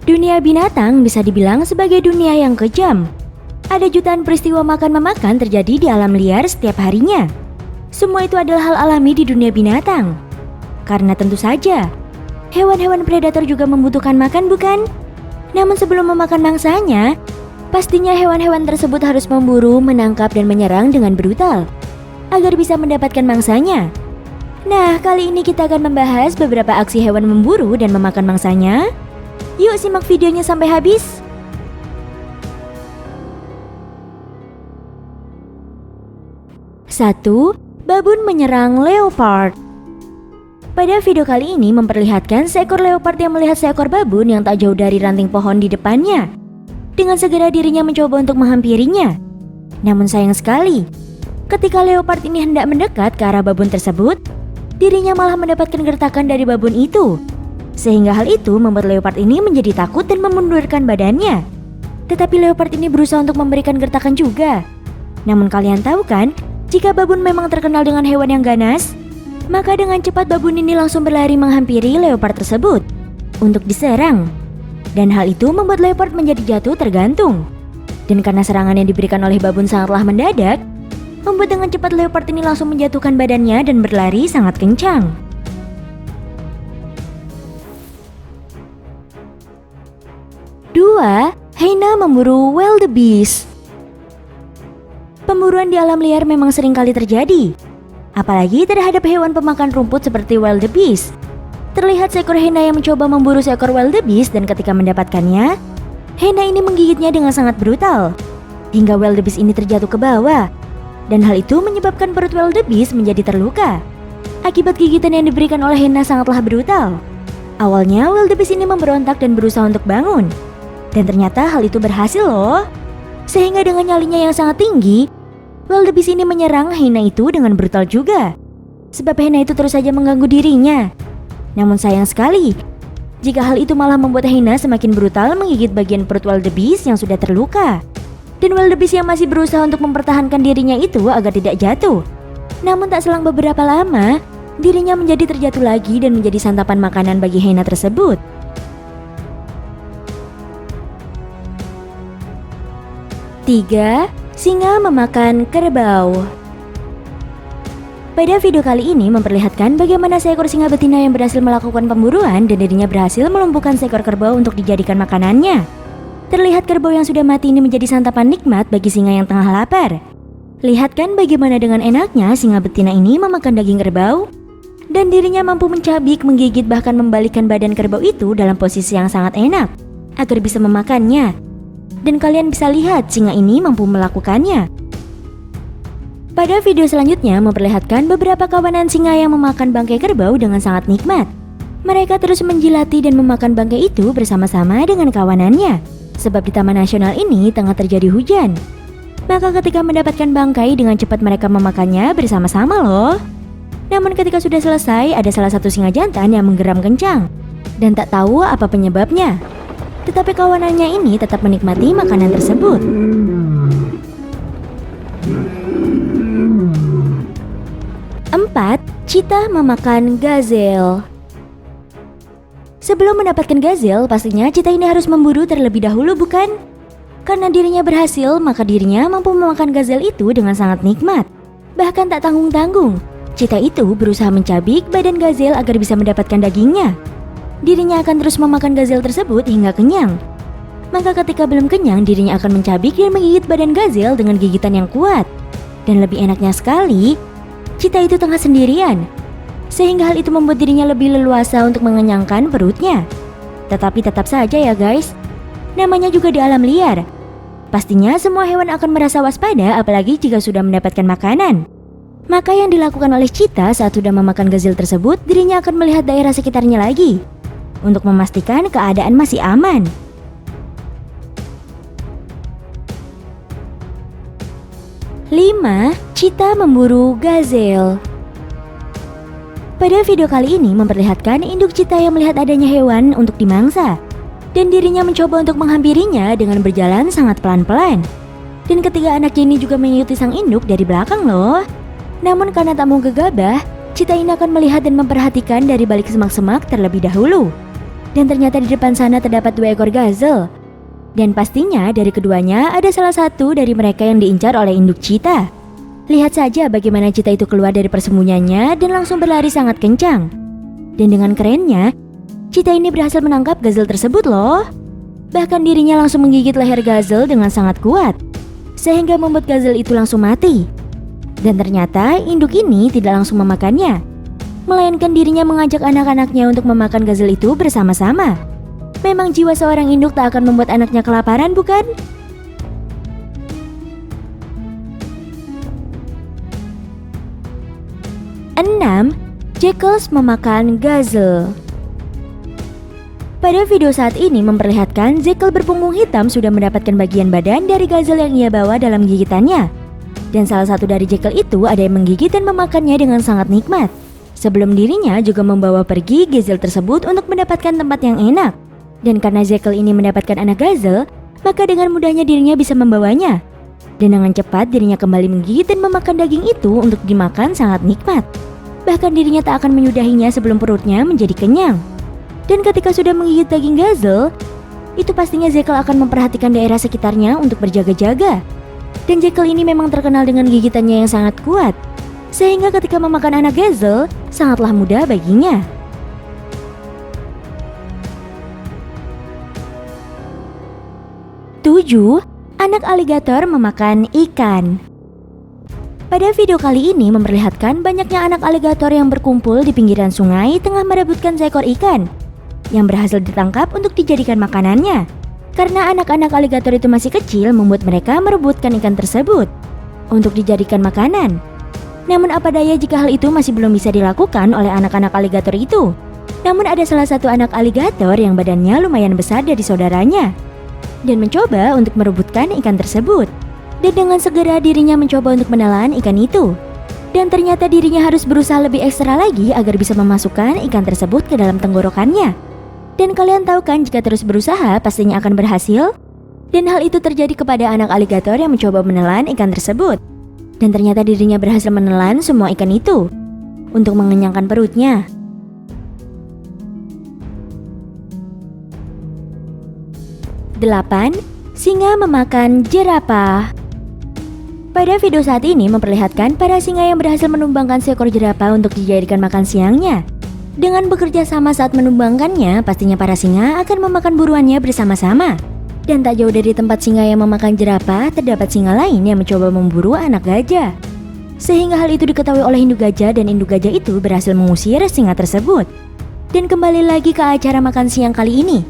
Dunia binatang bisa dibilang sebagai dunia yang kejam. Ada jutaan peristiwa makan-memakan terjadi di alam liar setiap harinya. Semua itu adalah hal alami di dunia binatang. Karena tentu saja, hewan-hewan predator juga membutuhkan makan, bukan? Namun sebelum memakan mangsanya, pastinya hewan-hewan tersebut harus memburu, menangkap, dan menyerang dengan brutal agar bisa mendapatkan mangsanya. Nah, kali ini kita akan membahas beberapa aksi hewan memburu dan memakan mangsanya. Yuk simak videonya sampai habis. Satu, babun menyerang leopard. Pada video kali ini memperlihatkan seekor leopard yang melihat seekor babun yang tak jauh dari ranting pohon di depannya. Dengan segera dirinya mencoba untuk menghampirinya. Namun sayang sekali, ketika leopard ini hendak mendekat ke arah babun tersebut, dirinya malah mendapatkan gertakan dari babun itu. Sehingga hal itu membuat leopard ini menjadi takut dan memundurkan badannya. Tetapi leopard ini berusaha untuk memberikan gertakan juga. Namun kalian tahu kan, jika babun memang terkenal dengan hewan yang ganas, maka dengan cepat babun ini langsung berlari menghampiri leopard tersebut untuk diserang. Dan hal itu membuat leopard menjadi jatuh tergantung. Dan karena serangan yang diberikan oleh babun sangatlah mendadak, membuat dengan cepat leopard ini langsung menjatuhkan badannya dan berlari sangat kencang. 2. Hyena memburu wildebeest. Pemburuan di alam liar memang sering kali terjadi, apalagi terhadap hewan pemakan rumput seperti wildebeest. Terlihat seekor hyena yang mencoba memburu seekor wildebeest dan ketika mendapatkannya, hyena ini menggigitnya dengan sangat brutal, hingga wildebeest ini terjatuh ke bawah. Dan hal itu menyebabkan perut wildebeest menjadi terluka. Akibat gigitan yang diberikan oleh hyena sangatlah brutal. Awalnya wildebeest ini memberontak dan berusaha untuk bangun. Dan ternyata hal itu berhasil loh. Sehingga dengan nyalinya yang sangat tinggi, wildebeest ini menyerang hyena itu dengan brutal juga. Sebab hyena itu terus saja mengganggu dirinya. Namun sayang sekali, jika hal itu malah membuat hyena semakin brutal menggigit bagian perut wildebeest yang sudah terluka. Dan wildebeest yang masih berusaha untuk mempertahankan dirinya itu agar tidak jatuh. Namun tak selang beberapa lama, dirinya menjadi terjatuh lagi dan menjadi santapan makanan bagi hyena tersebut. 3. Singa memakan kerbau. Pada video kali ini memperlihatkan bagaimana seekor singa betina yang berhasil melakukan pemburuan dan dirinya berhasil melumpuhkan seekor kerbau untuk dijadikan makanannya. Terlihat kerbau yang sudah mati ini menjadi santapan nikmat bagi singa yang tengah lapar. Lihat kan bagaimana dengan enaknya singa betina ini memakan daging kerbau. Dan dirinya mampu mencabik, menggigit, bahkan membalikkan badan kerbau itu dalam posisi yang sangat enak agar bisa memakannya. Dan kalian bisa lihat singa ini mampu melakukannya. Pada video selanjutnya memperlihatkan beberapa kawanan singa yang memakan bangkai kerbau dengan sangat nikmat. Mereka terus menjilati dan memakan bangkai itu bersama-sama dengan kawanannya. Sebab di Taman Nasional ini tengah terjadi hujan. Maka ketika mendapatkan bangkai dengan cepat mereka memakannya bersama-sama loh. Namun ketika sudah selesai ada salah satu singa jantan yang menggeram kencang. Dan tak tahu apa penyebabnya. Tetapi kawanannya ini tetap menikmati makanan tersebut. 4. Cheetah memakan gazelle. Sebelum mendapatkan gazelle, pastinya cheetah ini harus memburu terlebih dahulu, bukan? Karena dirinya berhasil, maka dirinya mampu memakan gazelle itu dengan sangat nikmat. Bahkan tak tanggung-tanggung, cheetah itu berusaha mencabik badan gazelle agar bisa mendapatkan dagingnya. Dirinya akan terus memakan gazelle tersebut hingga kenyang. Maka ketika belum kenyang, dirinya akan mencabik dan menggigit badan gazelle dengan gigitan yang kuat. Dan lebih enaknya sekali, cheetah itu tengah sendirian. Sehingga hal itu membuat dirinya lebih leluasa untuk mengenyangkan perutnya. Tetapi tetap saja ya guys, namanya juga di alam liar. Pastinya semua hewan akan merasa waspada apalagi jika sudah mendapatkan makanan. Maka yang dilakukan oleh cheetah saat sudah memakan gazelle tersebut, dirinya akan melihat daerah sekitarnya lagi untuk memastikan keadaan masih aman. 5. Cheetah memburu gazelle. Pada video kali ini memperlihatkan induk cheetah yang melihat adanya hewan untuk dimangsa. Dan dirinya mencoba untuk menghampirinya dengan berjalan sangat pelan-pelan. Dan ketiga anaknya ini juga mengikuti sang induk dari belakang loh. Namun karena tak mau gegabah, cheetah ini akan melihat dan memperhatikan dari balik semak-semak terlebih dahulu. Dan ternyata di depan sana terdapat 2 ekor gazelle. Dan pastinya dari keduanya ada salah satu dari mereka yang diincar oleh induk cheetah. Lihat saja bagaimana cheetah itu keluar dari persembunyiannya dan langsung berlari sangat kencang. Dan dengan kerennya, cheetah ini berhasil menangkap gazelle tersebut loh. Bahkan dirinya langsung menggigit leher gazelle dengan sangat kuat, sehingga membuat gazelle itu langsung mati. Dan ternyata induk ini tidak langsung memakannya, melainkan dirinya mengajak anak-anaknya untuk memakan gazelle itu bersama-sama. Memang jiwa seorang induk tak akan membuat anaknya kelaparan, bukan? Enam, jackals memakan gazelle. Pada video saat ini memperlihatkan jackal berpunggung hitam sudah mendapatkan bagian badan dari gazelle yang ia bawa dalam gigitannya. Dan salah satu dari jackal itu ada yang menggigit dan memakannya dengan sangat nikmat. Sebelum dirinya juga membawa pergi gazelle tersebut untuk mendapatkan tempat yang enak. Dan karena jackal ini mendapatkan anak gazelle, maka dengan mudahnya dirinya bisa membawanya. Dan dengan cepat dirinya kembali menggigit dan memakan daging itu untuk dimakan sangat nikmat. Bahkan dirinya tak akan menyudahinya sebelum perutnya menjadi kenyang. Dan ketika sudah menggigit daging gazelle, itu pastinya jackal akan memperhatikan daerah sekitarnya untuk berjaga-jaga. Dan jackal ini memang terkenal dengan gigitannya yang sangat kuat, sehingga ketika memakan anak gazelle, sangatlah mudah baginya. Tujuh, anak aligator memakan ikan. Pada video kali ini memperlihatkan banyaknya anak aligator yang berkumpul di pinggiran sungai tengah merebutkan seekor ikan yang berhasil ditangkap untuk dijadikan makanannya. Karena anak-anak aligator itu masih kecil membuat mereka merebutkan ikan tersebut untuk dijadikan makanan. Namun apa daya jika hal itu masih belum bisa dilakukan oleh anak-anak aligator itu. Namun ada salah satu anak aligator yang badannya lumayan besar dari saudaranya dan mencoba untuk merebutkan ikan tersebut. Dan dengan segera dirinya mencoba untuk menelan ikan itu. Dan ternyata dirinya harus berusaha lebih ekstra lagi agar bisa memasukkan ikan tersebut ke dalam tenggorokannya. Dan kalian tahu kan jika terus berusaha pastinya akan berhasil? Dan hal itu terjadi kepada anak aligator yang mencoba menelan ikan tersebut. Dan ternyata dirinya berhasil menelan semua ikan itu untuk mengenyangkan perutnya. 8. Singa memakan jerapah. Pada video saat ini memperlihatkan para singa yang berhasil menumbangkan seekor jerapah untuk dijadikan makan siangnya. Dengan bekerja sama saat menumbangkannya, pastinya para singa akan memakan buruannya bersama-sama. Dan tak jauh dari tempat singa yang memakan jerapah, terdapat singa lain yang mencoba memburu anak gajah. Sehingga hal itu diketahui oleh induk gajah dan induk gajah itu berhasil mengusir singa tersebut. Dan kembali lagi ke acara makan siang kali ini.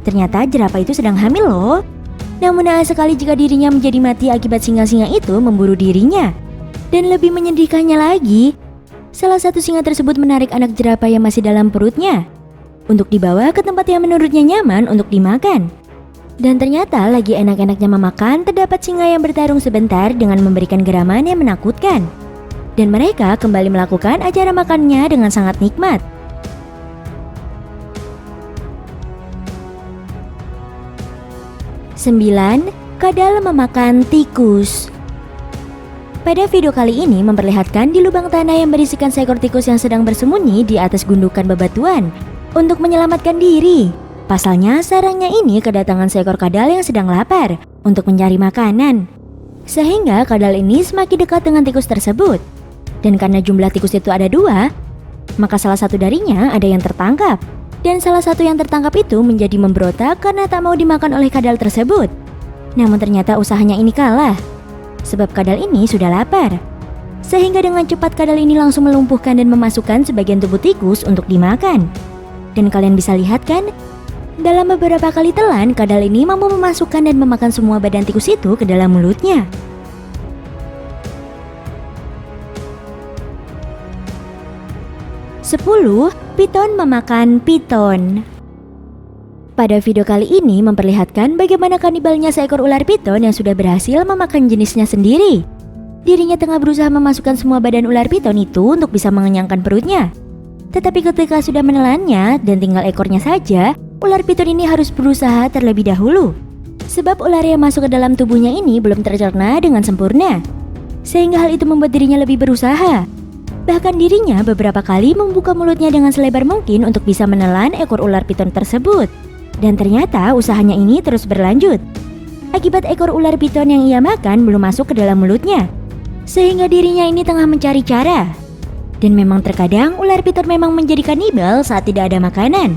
Ternyata jerapah itu sedang hamil loh. Namun naas sekali jika dirinya menjadi mati akibat singa-singa itu memburu dirinya. Dan lebih menyedihkannya lagi, salah satu singa tersebut menarik anak jerapah yang masih dalam perutnya untuk dibawa ke tempat yang menurutnya nyaman untuk dimakan. Dan ternyata lagi enak-enaknya memakan, terdapat singa yang bertarung sebentar dengan memberikan geraman yang menakutkan. Dan mereka kembali melakukan acara makannya dengan sangat nikmat. 9. Kadal memakan tikus. Pada video kali ini memperlihatkan di lubang tanah yang berisikan seekor tikus yang sedang bersembunyi di atas gundukan bebatuan untuk menyelamatkan diri. Pasalnya sarangnya ini kedatangan seekor kadal yang sedang lapar untuk mencari makanan. Sehingga kadal ini semakin dekat dengan tikus tersebut. Dan karena jumlah tikus itu ada 2, maka salah satu darinya ada yang tertangkap. Dan salah satu yang tertangkap itu menjadi memberontak karena tak mau dimakan oleh kadal tersebut. Namun ternyata usahanya ini kalah, sebab kadal ini sudah lapar. Sehingga dengan cepat kadal ini langsung melumpuhkan dan memasukkan sebagian tubuh tikus untuk dimakan. Dan kalian bisa lihat kan, dalam beberapa kali telan, kadal ini mampu memasukkan dan memakan semua badan tikus itu ke dalam mulutnya. 10. Piton memakan piton. Pada video kali ini memperlihatkan bagaimana kanibalnya seekor ular piton yang sudah berhasil memakan jenisnya sendiri. Dirinya tengah berusaha memasukkan semua badan ular piton itu untuk bisa mengenyangkan perutnya. Tetapi ketika sudah menelannya dan tinggal ekornya saja, ular piton ini harus berusaha terlebih dahulu. Sebab ular yang masuk ke dalam tubuhnya ini belum tercerna dengan sempurna. Sehingga hal itu membuat dirinya lebih berusaha. Bahkan dirinya beberapa kali membuka mulutnya dengan selebar mungkin untuk bisa menelan ekor ular piton tersebut. Dan ternyata usahanya ini terus berlanjut. Akibat ekor ular piton yang ia makan belum masuk ke dalam mulutnya, sehingga dirinya ini tengah mencari cara. Dan memang terkadang ular piton memang menjadi kanibal saat tidak ada makanan.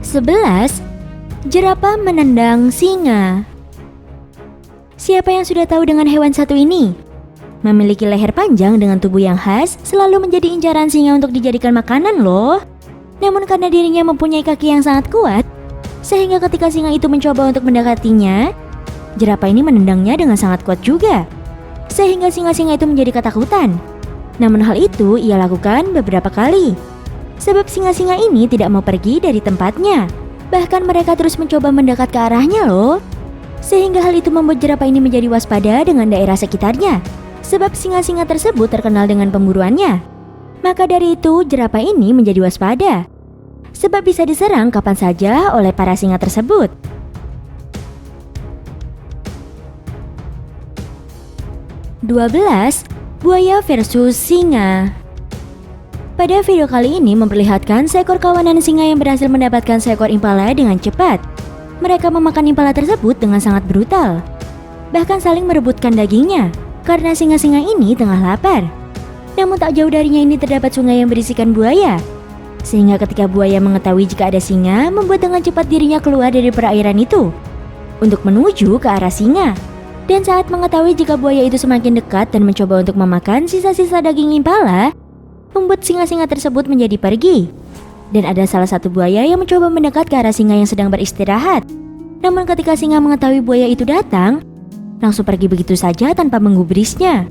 11. Jerapah menendang singa. Siapa yang sudah tahu dengan hewan satu ini? Memiliki leher panjang dengan tubuh yang khas, selalu menjadi incaran singa untuk dijadikan makanan loh. Namun karena dirinya mempunyai kaki yang sangat kuat, sehingga ketika singa itu mencoba untuk mendekatinya, jerapah ini menendangnya dengan sangat kuat juga, sehingga singa-singa itu menjadi ketakutan. Namun hal itu ia lakukan beberapa kali, sebab singa-singa ini tidak mau pergi dari tempatnya. Bahkan mereka terus mencoba mendekat ke arahnya loh. Sehingga hal itu membuat jerapah ini menjadi waspada dengan daerah sekitarnya, sebab singa-singa tersebut terkenal dengan pemburuannya. Maka dari itu jerapah ini menjadi waspada, sebab bisa diserang kapan saja oleh para singa tersebut. 12. Buaya versus singa. Pada video kali ini memperlihatkan seekor kawanan singa yang berhasil mendapatkan seekor impala dengan cepat. Mereka memakan impala tersebut dengan sangat brutal, bahkan saling merebutkan dagingnya karena singa-singa ini tengah lapar. Namun tak jauh darinya ini terdapat sungai yang berisikan buaya, sehingga ketika buaya mengetahui jika ada singa, membuat dengan cepat dirinya keluar dari perairan itu untuk menuju ke arah singa. Dan saat mengetahui jika buaya itu semakin dekat dan mencoba untuk memakan sisa-sisa daging impala, membuat singa-singa tersebut menjadi pergi. Dan ada salah satu buaya yang mencoba mendekat ke arah singa yang sedang beristirahat. Namun ketika singa mengetahui buaya itu datang, langsung pergi begitu saja tanpa menggubrisnya.